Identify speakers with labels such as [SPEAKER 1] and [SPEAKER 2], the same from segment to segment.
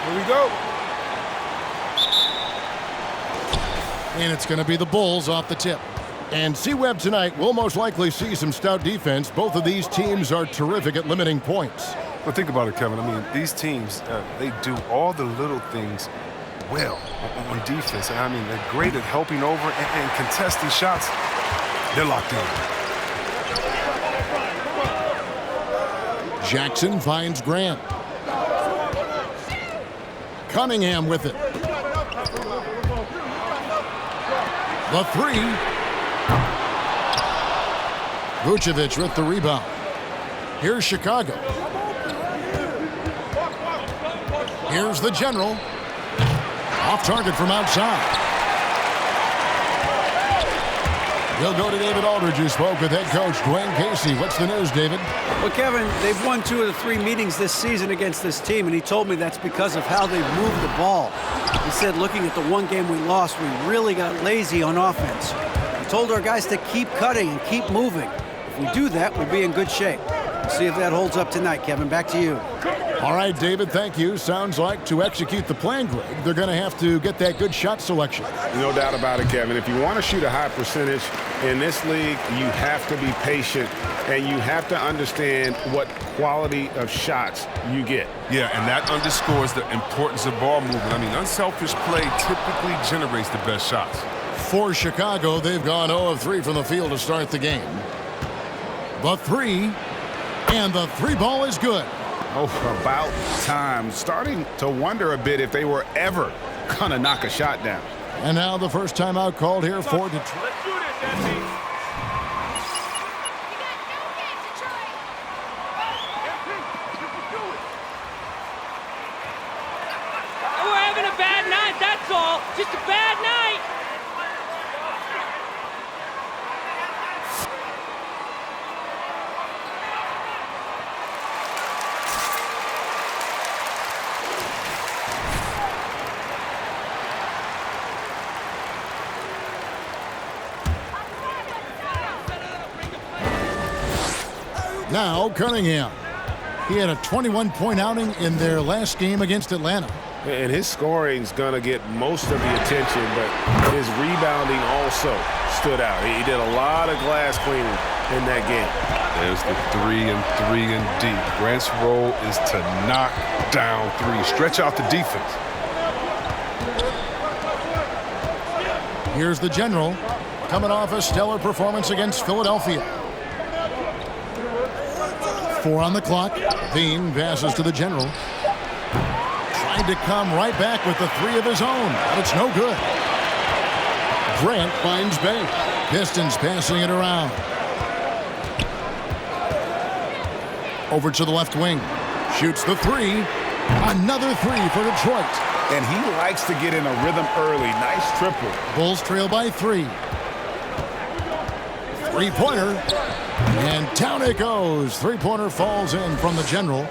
[SPEAKER 1] Here we go.
[SPEAKER 2] And it's going to be the Bulls off the tip. And C-Webb tonight will most likely see some stout defense. Both of these teams are terrific at limiting points.
[SPEAKER 1] Well, think about it, Kevin. I mean, these teams, they do all the little things well on defense. I mean, they're great at helping over and contesting shots. They're locked in.
[SPEAKER 2] Jackson finds Grant. Cunningham with it. The three. Vucevic with the rebound. Here's Chicago. Here's the General. Off target from outside. We'll go to David Aldridge, who spoke with head coach Dwayne Casey. What's the news, David?
[SPEAKER 3] Well, Kevin, they've won 2 of the 3 meetings this season against this team, and he told me that's because of how they've moved the ball. He said, looking at the one game we lost, we really got lazy on offense. He told our guys to keep cutting and keep moving. If we do that, we'll be in good shape. We'll see if that holds up tonight, Kevin. Back to you.
[SPEAKER 2] All right, David, thank you. Sounds like to execute the plan, Greg, they're going to have to get that good shot selection.
[SPEAKER 4] No doubt about it, Kevin. If you want to shoot a high percentage in this league, you have to be patient, and you have to understand what quality of shots you get.
[SPEAKER 1] Yeah, and that underscores the importance of ball movement. I mean, unselfish play typically generates the best shots.
[SPEAKER 2] For Chicago, they've gone 0 of 3 from the field to start the game. The three, and the three ball is good.
[SPEAKER 4] Oh, about time. Starting to wonder a bit if they were ever going to knock a shot down.
[SPEAKER 2] And now the first timeout called here for Detroit.
[SPEAKER 5] Let's do this, Andy.
[SPEAKER 6] We're having a bad night, that's all. Just a bad night.
[SPEAKER 2] Now Cunningham. He had a 21-point outing in their last game against Atlanta.
[SPEAKER 4] And his scoring's going to get most of the attention, but his rebounding also stood out. He did a lot of glass cleaning in that game.
[SPEAKER 1] There's the 3 and D. Grant's role is to knock down 3. Stretch out the defense.
[SPEAKER 2] Here's the General, coming off a stellar performance against Philadelphia. 4 on the clock. Bean passes to the General. Trying to come right back with the 3 of his own, but it's no good. Grant finds Bay. Pistons passing it around. Over to the left wing. Shoots the 3. Another 3 for Detroit.
[SPEAKER 4] And he likes to get in a rhythm early. Nice triple.
[SPEAKER 2] Bulls trail by 3. Three-pointer. And down it goes. Three-pointer falls in from the General.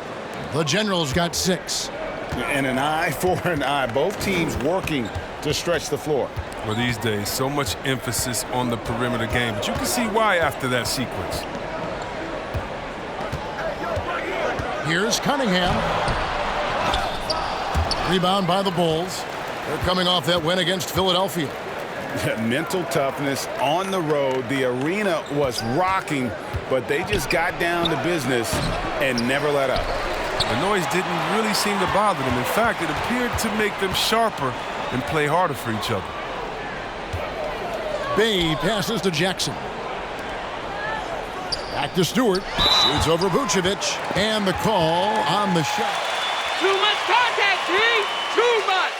[SPEAKER 2] The General's got 6.
[SPEAKER 4] And an eye for an eye. Both teams working to stretch the floor.
[SPEAKER 1] Well, these days, so much emphasis on the perimeter game. But you can see why after that sequence.
[SPEAKER 2] Here's Cunningham. Rebound by the Bulls. They're coming off that win against Philadelphia.
[SPEAKER 4] Mental toughness on the road. The arena was rocking, but they just got down to business and never let up.
[SPEAKER 1] The noise didn't really seem to bother them. In fact, it appeared to make them sharper and play harder for each other.
[SPEAKER 2] Bay passes to Jackson. Back to Stewart. Shoots over Vucevic. And the call on the shot.
[SPEAKER 6] Too much contact, T. Too much.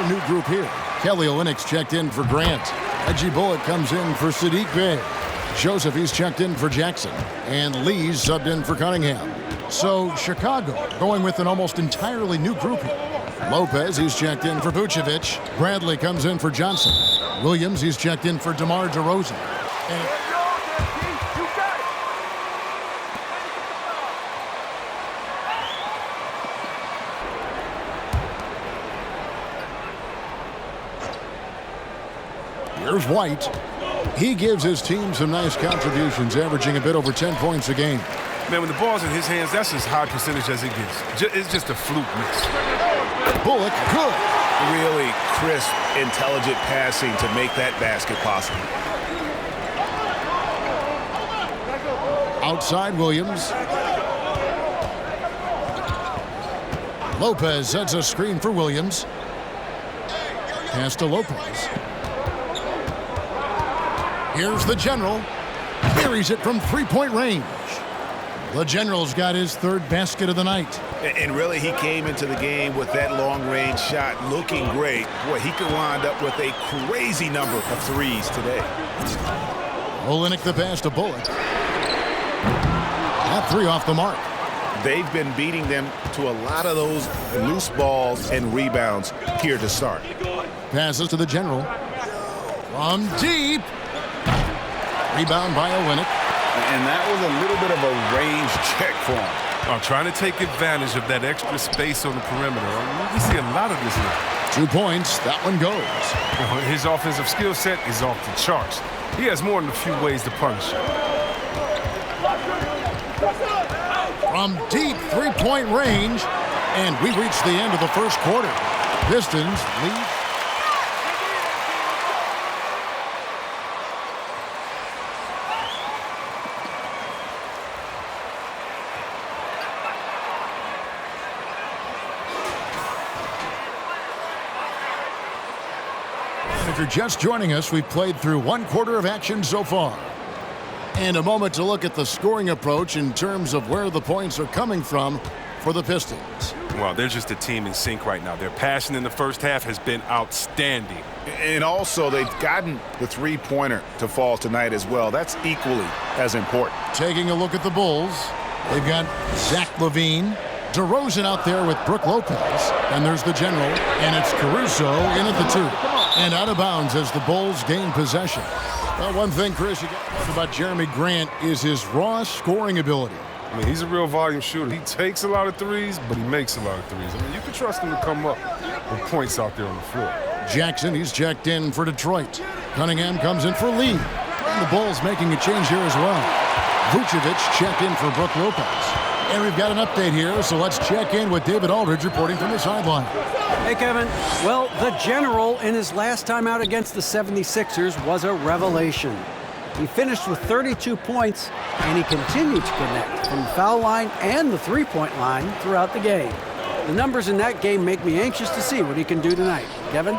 [SPEAKER 2] New group here. Kelly Olynyk checked in for Grant. Reggie Bullock comes in for Sadiq Bey. Joseph, he's checked in for Jackson. And Lee's subbed in for Cunningham. So Chicago going with an almost entirely new group here. Lopez, he's checked in for Vucevic. Bradley comes in for Johnson. Williams, he's checked in for DeMar DeRozan. And Here's White. He gives his team some nice contributions, averaging a bit over 10 points a game.
[SPEAKER 1] Man, when the ball's in his hands, that's as high percentage as it gets. It's just a fluke miss.
[SPEAKER 2] Bullock, good.
[SPEAKER 5] Really crisp, intelligent passing to make that basket possible.
[SPEAKER 2] Outside Williams. Lopez sets a screen for Williams. Pass to Lopez. Here's the General. Buries it from three-point range. The General's got his third basket of the night.
[SPEAKER 5] And really, he came into the game with that long-range shot looking great. Boy, he could wind up with a crazy number of threes today.
[SPEAKER 2] Olynyk the pass to Bullock. That three off the mark.
[SPEAKER 5] They've been beating them to a lot of those loose balls and rebounds here to start.
[SPEAKER 2] Passes to the General. From deep. Rebound by Olynyk.
[SPEAKER 4] And that was a little bit of a range check for him.
[SPEAKER 1] Trying to take advantage of that extra space on the perimeter. We see a lot of this now.
[SPEAKER 2] 2 points. That one goes.
[SPEAKER 1] His offensive skill set is off the charts. He has more than a few ways to punish.
[SPEAKER 2] From deep three-point range. And we reach the end of the first quarter. Pistons lead. If you're just joining us, we've played through 1 quarter of action so far. And a moment to look at the scoring approach in terms of where the points are coming from for the Pistons.
[SPEAKER 1] Well, they're just a team in sync right now. Their passing in the first half has been outstanding.
[SPEAKER 5] And also, they've gotten the three-pointer to fall tonight as well. That's equally as important.
[SPEAKER 2] Taking a look at the Bulls, they've got Zach LaVine, DeRozan out there with Brook Lopez, and there's the General, and it's Caruso in at the 2. And out of bounds as the Bulls gain possession. Well, one thing, Chris, you got to talk about Jeremy Grant is his raw scoring ability.
[SPEAKER 1] I mean, he's a real volume shooter. He takes a lot of threes, but he makes a lot of threes. I mean, you can trust him to come up with points out there on the floor.
[SPEAKER 2] Jackson, he's checked in for Detroit. Cunningham comes in for Lee. And the Bulls making a change here as well. Vucevic checked in for Brook Lopez. And we've got an update here, so let's check in with David Aldridge reporting from the sideline.
[SPEAKER 3] Hey, Kevin. Well, the General in his last time out against the 76ers was a revelation. He finished with 32 points, and he continued to connect from the foul line and the three-point line throughout the game. The numbers in that game make me anxious to see what he can do tonight. Kevin?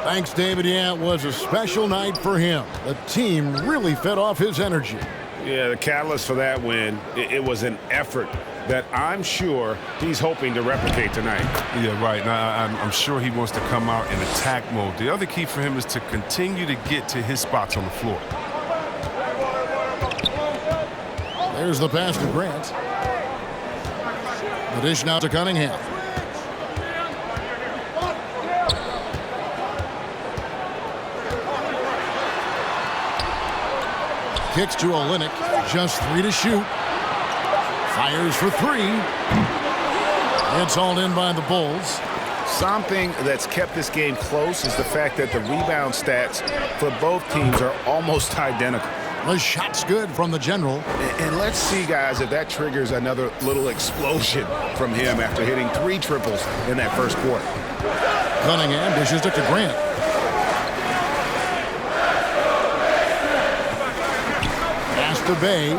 [SPEAKER 2] Thanks, David. Yeah, it was a special night for him. The team really fed off his energy.
[SPEAKER 4] Yeah, the catalyst for that win, it was an effort that I'm sure he's hoping to replicate tonight.
[SPEAKER 1] Yeah, right. Now, I'm sure he wants to come out in attack mode. The other key for him is to continue to get to his spots on the floor.
[SPEAKER 2] There's the pass to Grant. The dish now to Cunningham. Kicks to Olynyk. Just 3 to shoot. Fires for 3. It's hauled in by the Bulls.
[SPEAKER 5] Something that's kept this game close is the fact that the rebound stats for both teams are almost identical.
[SPEAKER 2] The shot's good from the General.
[SPEAKER 5] And let's see, guys, if that triggers another little explosion from him after hitting 3 triples in that first quarter.
[SPEAKER 2] Cunningham dishes it to Grant. Pass to Bay.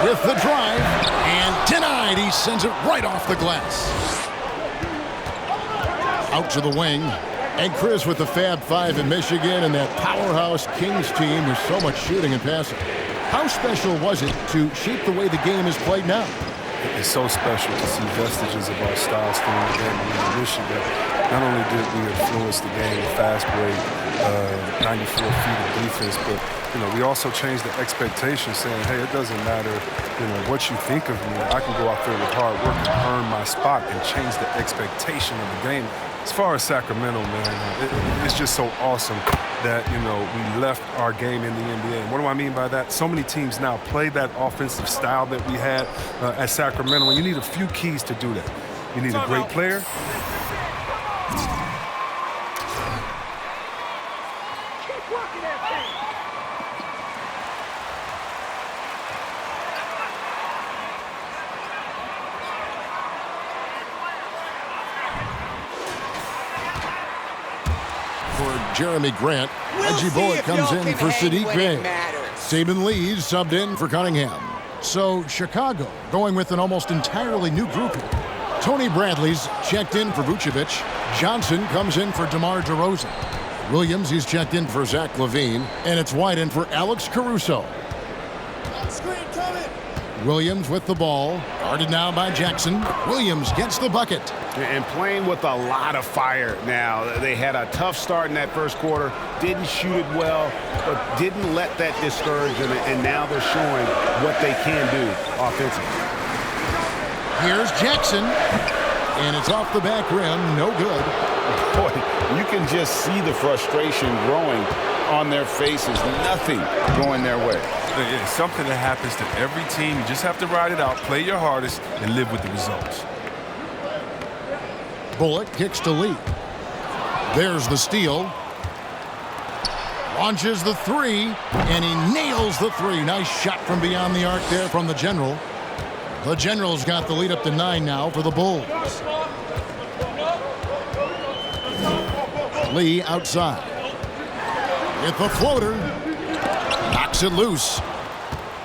[SPEAKER 2] With the drive, and denied. He sends it right off the glass. Out to the wing. And Chris with the Fab Five in Michigan and that powerhouse Kings team with so much shooting and passing. How special was it to shape the way the game is played now?
[SPEAKER 1] It's so special to see vestiges of our style still in the game in Michigan. Not only did we influence the game with fast break, 94 feet of defense, but we also changed the expectation, saying, hey, it doesn't matter, what you think of me. I can go out there with hard work and earn my spot and change the expectation of the game. As far as Sacramento, man, it's just so awesome that, we left our game in the NBA. And what do I mean by that? So many teams now play that offensive style that we had at Sacramento, and you need a few keys to do that. You need a great player.
[SPEAKER 2] For Jeremy Grant, Reggie Bullock comes in for Sadiq Bey. Saban Lee's subbed in for Cunningham. So Chicago going with an almost entirely new group here. Tony Bradley's checked in for Vucevic. Johnson comes in for DeMar DeRozan. Williams, he's checked in for Zach LaVine. And it's wide in for Alex Caruso. Williams with the ball. Guarded now by Jackson. Williams gets the bucket.
[SPEAKER 4] And playing with a lot of fire now. They had a tough start in that first quarter. Didn't shoot it well, but didn't let that discourage them. And now they're showing what they can do offensively.
[SPEAKER 2] Here's Jackson. And it's off the back rim. No good.
[SPEAKER 4] Boy, you can just see the frustration growing on their faces. Nothing going their way.
[SPEAKER 1] It's something that happens to every team. You just have to ride it out, play your hardest, and live with the results.
[SPEAKER 2] Bullock kicks to Lee. There's the steal. Launches the three, and he nails the three. Nice shot from beyond the arc there from the General. The General's got the lead up to 9 now for the Bulls. Lee outside. With the floater. Knocks it loose.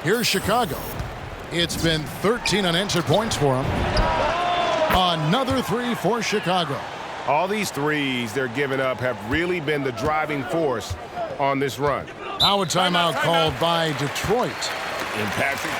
[SPEAKER 2] Here's Chicago. It's been 13 unanswered points for him. Another three for Chicago.
[SPEAKER 4] All these threes they're giving up have really been the driving force on this run.
[SPEAKER 2] Now a timeout called by Detroit.
[SPEAKER 4] And Patrick.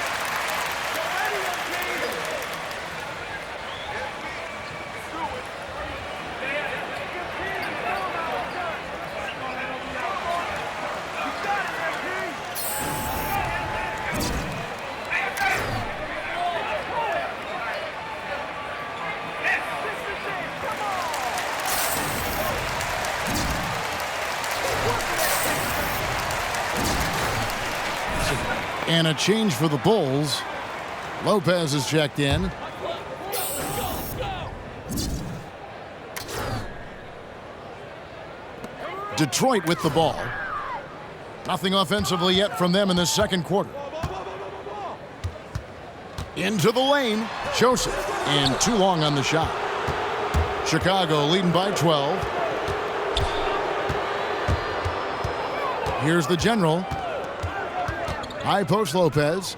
[SPEAKER 2] And a change for the Bulls. Lopez is checked in. Detroit with the ball. Nothing offensively yet from them in the second quarter. Into the lane. Joseph. And too long on the shot. Chicago leading by 12. Here's the General. High post Lopez.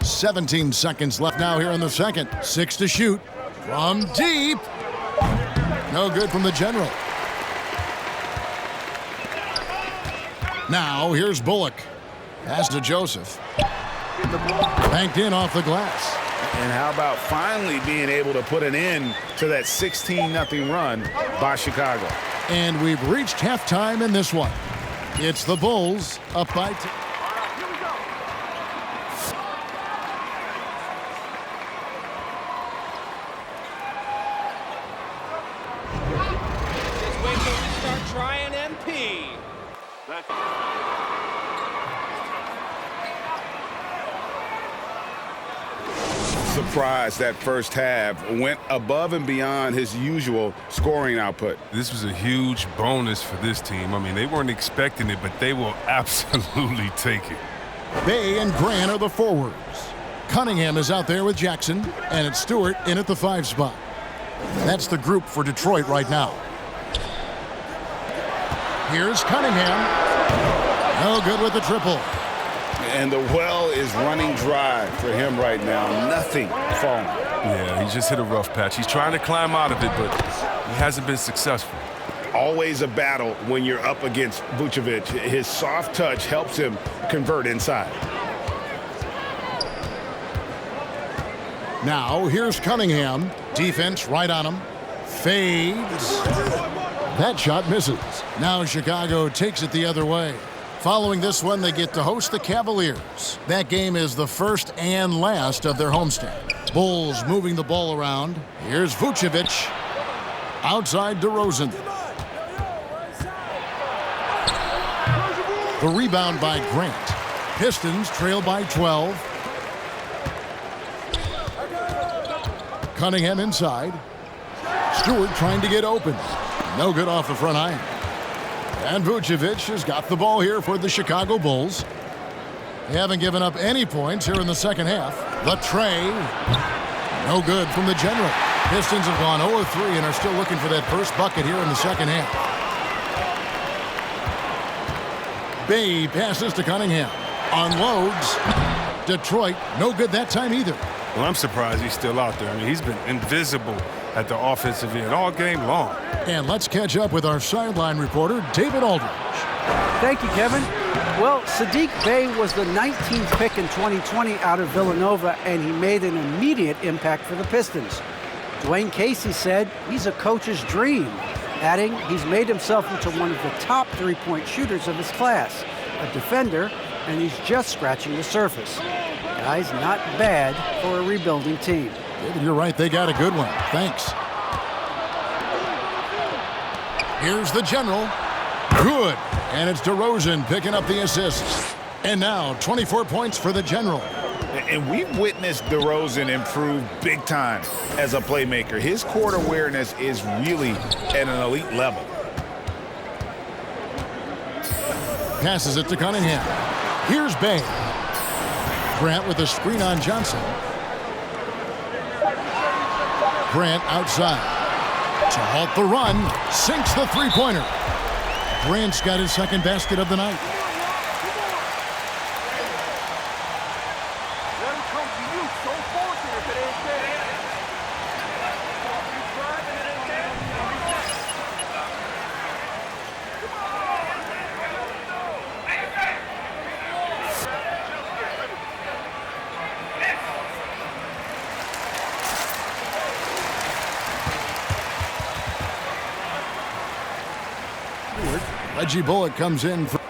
[SPEAKER 2] 17 seconds left now here in the second. 6 to shoot. From deep. No good from the General. Now here's Bullock. Pass to Joseph. Banked in off the glass.
[SPEAKER 4] And how about finally being able to put an end to that 16-0 run by Chicago?
[SPEAKER 2] And we've reached halftime in this one. It's the Bulls up by 2.
[SPEAKER 6] Just wait till we start trying MP.
[SPEAKER 4] Surprised that first half went above and beyond his usual scoring output.
[SPEAKER 1] This was a huge bonus for this team. I mean, they weren't expecting it, but they will absolutely take it.
[SPEAKER 2] Bey and Grant are the forwards. Cunningham is out there with Jackson, and it's Stewart in at the 5 spot. That's the group for Detroit right now. Here's Cunningham. No good with the triple.
[SPEAKER 4] And the well is running dry for him right now. Nothing falling.
[SPEAKER 1] Yeah, he just hit a rough patch. He's trying to climb out of it, but he hasn't been successful.
[SPEAKER 4] Always a battle when you're up against Vucevic. His soft touch helps him convert inside.
[SPEAKER 2] Now here's Cunningham. Defense right on him. Fades. That shot misses. Now Chicago takes it the other way. Following this one, they get to host the Cavaliers. That game is the first and last of their homestand. Bulls moving the ball around. Here's Vucevic. Outside DeRozan. The rebound by Grant. Pistons trail by 12. Cunningham inside. Stewart trying to get open. No good off the front iron. And Vucevic has got the ball here for the Chicago Bulls. They haven't given up any points here in the second half. The tray. No good from the General. Pistons have gone 0-3 and are still looking for that first bucket here in the second half. Bay passes to Cunningham. Unloads. Detroit, no good that time either.
[SPEAKER 1] Well, I'm surprised he's still out there. I mean, he's been invisible at the offensive end all game long.
[SPEAKER 2] And let's catch up with our sideline reporter, David Aldridge.
[SPEAKER 3] Thank you, Kevin. Well, Saddiq Bey was the 19th pick in 2020 out of Villanova, and he made an immediate impact for the Pistons. Dwayne Casey said he's a coach's dream, adding he's made himself into one of the top three-point shooters of his class, a defender, and he's just scratching the surface. Guy's not bad for a rebuilding team.
[SPEAKER 2] David, you're right. They got a good one. Thanks. Here's the General. Good. And it's DeRozan picking up the assist. And now 24 points for the General.
[SPEAKER 5] And we've witnessed DeRozan improve big time as a playmaker. His court awareness is really at an elite level.
[SPEAKER 2] Passes it to Cunningham. Here's Bey. Grant with a screen on Johnson. Grant outside. To halt the run, sinks the three-pointer. Grant's got his second basket of the night. Reggie Bullock comes in for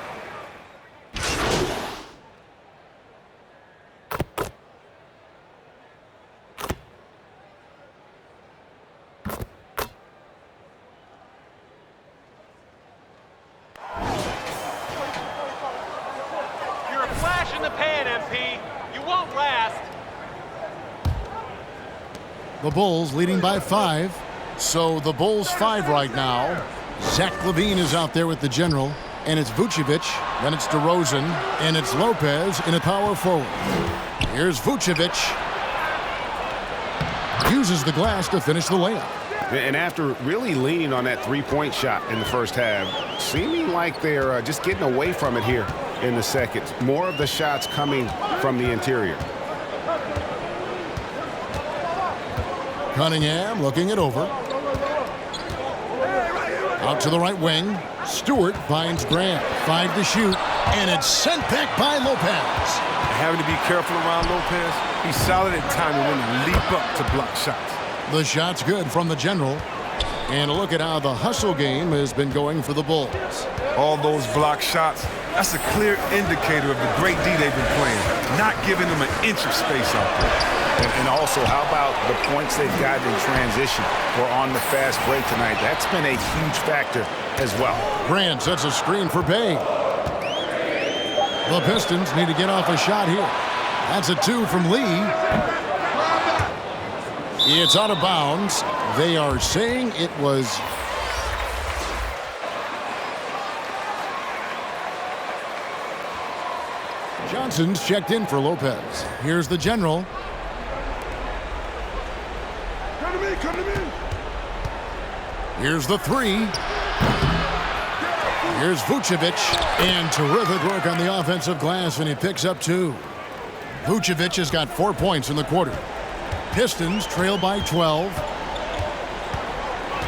[SPEAKER 6] You're a flash in the pan, MP. You won't last.
[SPEAKER 2] the Bulls leading by 5. So the Bulls 5 right now. Zach LaVine is out there with the General, and it's Vucevic, then it's DeRozan, and it's Lopez in a power forward. Here's Vucevic. Uses the glass to finish the layup.
[SPEAKER 4] And after really leaning on that three-point shot in the first half, seeming like they're just getting away from it here in the second. More of the shots coming from the interior.
[SPEAKER 2] Cunningham looking it over. Out to the right wing. Stewart finds Grant. 5 to shoot. And it's sent back by Lopez.
[SPEAKER 1] Having to be careful around Lopez. He's solid at timing when to leap up to block shots.
[SPEAKER 2] The shot's good from the General. And a look at how the hustle game has been going for the Bulls.
[SPEAKER 1] All those block shots, that's a clear indicator of the great D they've been playing. Not giving them an inch of space out there.
[SPEAKER 5] And also, how about the points they've gotten in transition or on the fast break tonight? That's been a huge factor as well.
[SPEAKER 2] Grant sets a screen for Bey. The Pistons need to get off a shot here. That's a 2 from Lee. It's out of bounds. They are saying it was... Johnson's checked in for Lopez. Here's the General.
[SPEAKER 5] Come to me.
[SPEAKER 2] Here's the 3. Here's Vucevic. And terrific work on the offensive glass, and he picks up 2. Vucevic has got 4 points in the quarter. Pistons trail by 12.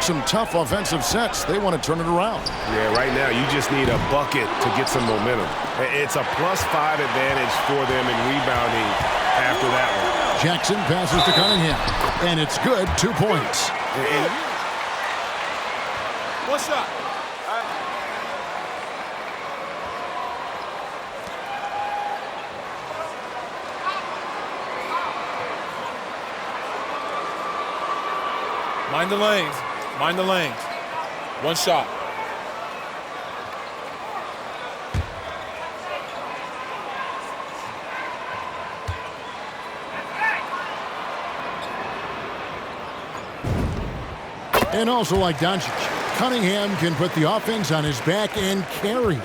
[SPEAKER 2] Some tough offensive sets. They want to turn it around.
[SPEAKER 4] Yeah, right now you just need a bucket to get some momentum. It's a +5 advantage for them in rebounding after that one.
[SPEAKER 2] Jackson passes to Cunningham. And it's good. 2 points.
[SPEAKER 5] What's up?
[SPEAKER 7] Mind the lanes. Mind the lanes. One shot.
[SPEAKER 2] And also like Doncic, Cunningham can put the offense on his back and carry it.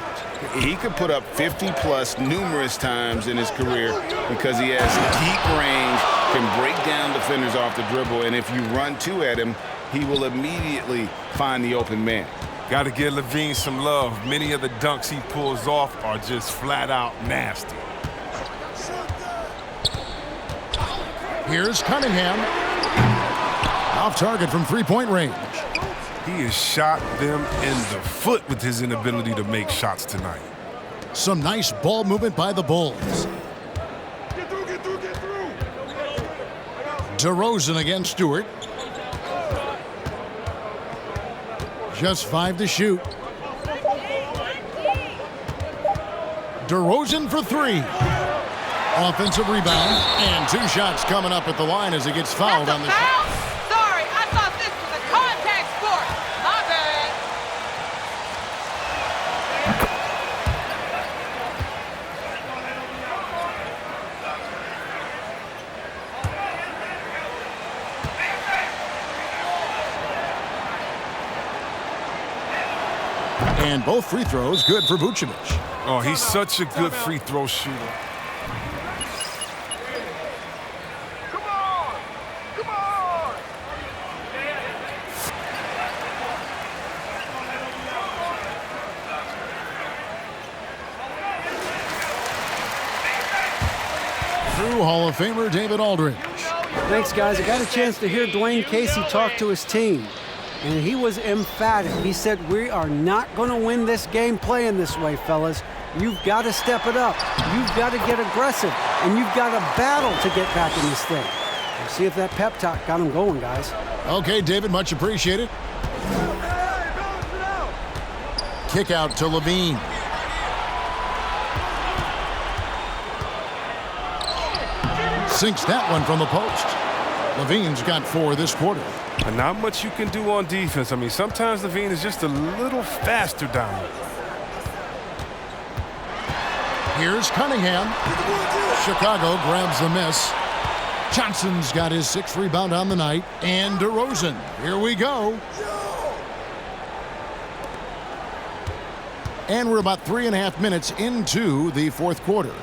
[SPEAKER 5] He could put up 50-plus numerous times in his career because he has deep range, can break down defenders off the dribble, and if you run two at him, he will immediately find the open man.
[SPEAKER 1] Got to give LaVine some love. Many of the dunks he pulls off are just flat out nasty.
[SPEAKER 2] Here's Cunningham. Off target from three-point range.
[SPEAKER 1] He has shot them in the foot with his inability to make shots tonight.
[SPEAKER 2] Some nice ball movement by the Bulls. DeRozan against Stewart. Just 5 to shoot. DeRozan for 3. Offensive rebound, and 2 shots coming up at the line as he gets fouled on the shot.
[SPEAKER 8] Sorry, I thought this was a contact sport. My bad.
[SPEAKER 2] And both free throws good for Vucevic.
[SPEAKER 1] Oh, he's such a good free throw shooter.
[SPEAKER 2] Through Hall of Famer David Aldridge.
[SPEAKER 3] Thanks, guys. I got a chance to hear Dwayne Casey talk to his team, and he was emphatic. He said, we are not going to win this game playing this way, fellas. You've got to step it up. You've got to get aggressive, and you've got to battle to get back in this thing. We'll see if that pep talk got him going, guys.
[SPEAKER 2] Okay, David, much appreciated. Kick out to Levine. Sinks that one from the post. Levine's got 4 this quarter.
[SPEAKER 1] And not much you can do on defense. I mean, sometimes LaVine is just a little faster down there.
[SPEAKER 2] Here's Cunningham. Chicago grabs the miss. Johnson's got his 6th rebound on the night. And DeRozan. Here we go. And we're about 3.5 minutes into the 4th quarter.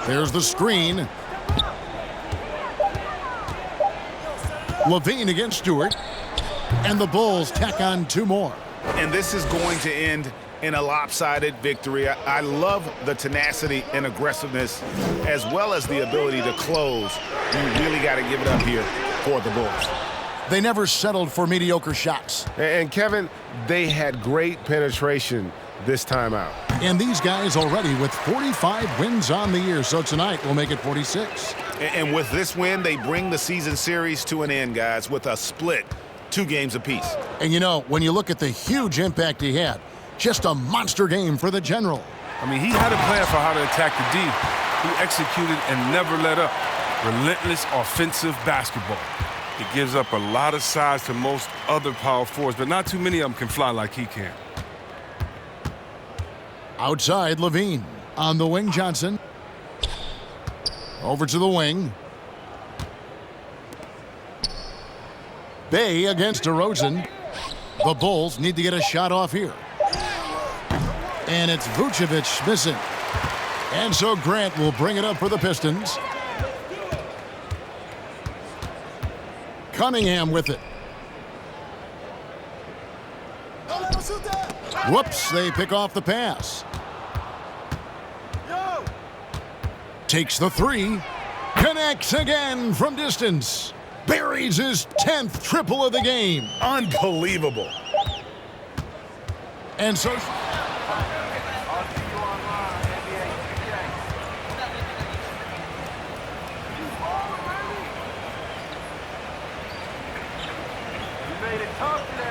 [SPEAKER 2] There's the screen. Levine against Stewart. And the Bulls tack on 2 more.
[SPEAKER 5] And this is going to end in a lopsided victory. I love the tenacity and aggressiveness as well as the ability to close. You really got to give it up here for the Bulls.
[SPEAKER 2] They never settled for mediocre shots.
[SPEAKER 4] And Kevin, they had great penetration this time out.
[SPEAKER 2] And these guys already with 45 wins on the year. So tonight we'll make it 46.
[SPEAKER 5] And with this win, they bring the season series to an end, guys, with a split 2 games apiece.
[SPEAKER 2] And you know, when you look at the huge impact he had, just a monster game for the General.
[SPEAKER 1] I mean, he had a plan for how to attack the D. He executed and never let up. Relentless offensive basketball. He gives up a lot of size to most other power forwards, but not too many of them can fly like he can.
[SPEAKER 2] Outside, Levine. On the wing, Johnson. Over to the wing. Bay against DeRozan. The Bulls need to get a shot off here. And it's Vucevic missing. And so Grant will bring it up for the Pistons. Cunningham with it. Whoops, they pick off the pass. Takes the 3. Connects again from distance. Buries his 10th triple of the game.
[SPEAKER 5] Unbelievable.
[SPEAKER 2] And so...
[SPEAKER 9] made it tough today.